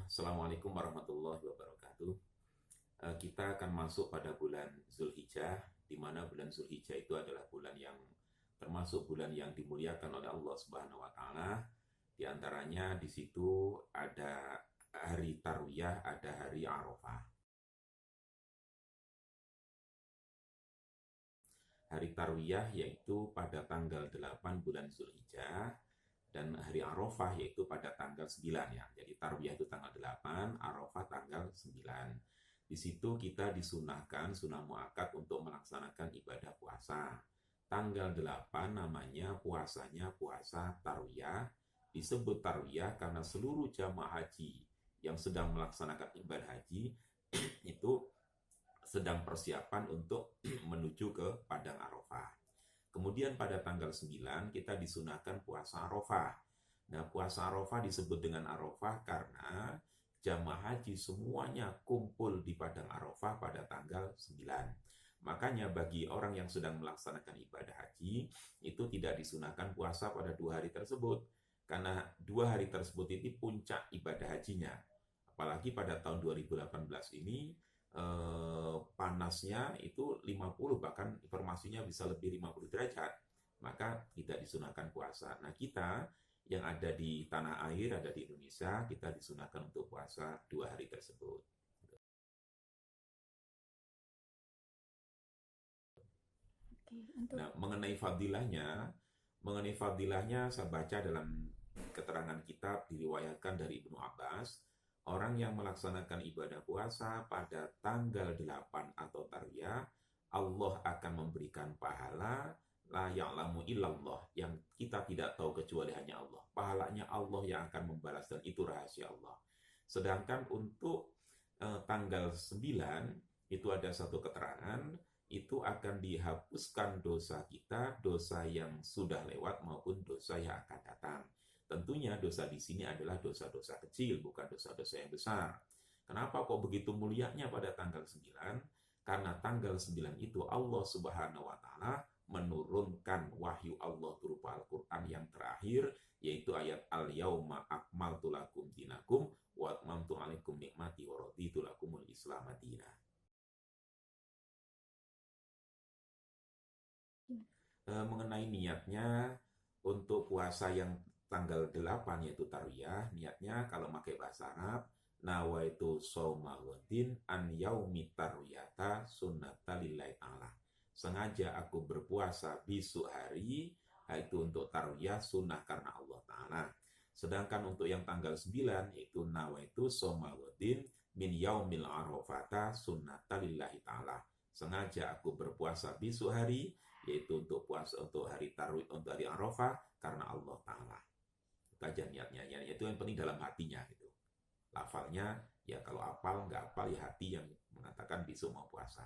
Assalamualaikum warahmatullahi wabarakatuh. Kita akan masuk pada bulan Zulhijjah, di mana bulan Zulhijjah itu adalah bulan yang termasuk bulan yang dimuliakan oleh Allah Subhanahu wa taala. Di antaranya di situ ada hari Tarwiyah, ada hari Arafah. Hari Tarwiyah yaitu pada tanggal 8 bulan Zulhijjah, dan hari Arafah yaitu pada tanggal 9 ya. Jadi Tarwiyah itu tanggal 8, Arafah tanggal 9. Di situ kita disunahkan, sunah muakkad untuk melaksanakan ibadah puasa. Tanggal 8 namanya puasanya puasa Tarwiyah. Disebut Tarwiyah karena seluruh jamaah haji yang sedang melaksanakan ibadah haji itu sedang persiapan untuk menuju ke Padang Arafah. Kemudian pada tanggal 9 kita disunahkan puasa Arafah. Nah, puasa Arafah disebut dengan Arafah karena jamaah haji semuanya kumpul di Padang Arafah pada tanggal 9. Makanya bagi orang yang sedang melaksanakan ibadah haji, itu tidak disunahkan puasa pada 2 hari tersebut. Karena 2 hari tersebut itu puncak ibadah hajinya. Apalagi pada tahun 2018 ini, panasnya itu 50, bahkan informasinya bisa lebih 50 derajat, maka tidak disunahkan puasa. Nah, kita yang ada di tanah air, ada di Indonesia, kita disunahkan untuk puasa 2 hari tersebut. Nah, mengenai fadilahnya saya baca dalam keterangan kitab diriwayatkan dari Ibnu Abbas, orang yang melaksanakan ibadah puasa pada tanggal 8 atau Tarwiyah, Allah akan memberikan pahala la ya'lamu illallah, yang kita tidak tahu kecuali hanya Allah. Pahalanya Allah yang akan membalas, dan itu rahasia Allah. Sedangkan untuk tanggal 9 itu ada satu keterangan, itu akan dihapuskan dosa kita, dosa yang sudah lewat maupun dosa yang akan datang. Tentunya dosa di sini adalah dosa-dosa kecil, bukan dosa-dosa yang besar. Kenapa kok begitu mulianya pada tanggal 9? Karena tanggal 9 itu Allah Subhanahu wa taala menurunkan wahyu Allah berupa Al-Qur'an yang terakhir, yaitu ayat Al-Yauma akmaltu lakum dinakum wa atmamtu alaikum nikmati wa raditu lakumul Islam madinah. Mengenai niatnya untuk puasa yang tanggal 8 yaitu Tarwiyah, niatnya kalau pakai bahasa Arab, nawaitu shauma ghadin an yaumi tarwiyata sunnata lillahi ta'ala. Sengaja aku berpuasa besok hari, yaitu untuk Tarwiyah sunnah karena Allah Ta'ala. Sedangkan untuk yang tanggal 9 yaitu nawaitu shauma ghadin min yaumil arafata sunnata lillahi ta'ala. Sengaja aku berpuasa besok hari, yaitu untuk puasa untuk hari Tarwiyah, untuk hari Arafah karena Allah Ta'ala. Itu aja niatnya, itu yang penting dalam hatinya gitu. Lafalnya ya kalau apal nggak apal ya hati yang mengatakan besok mau puasa.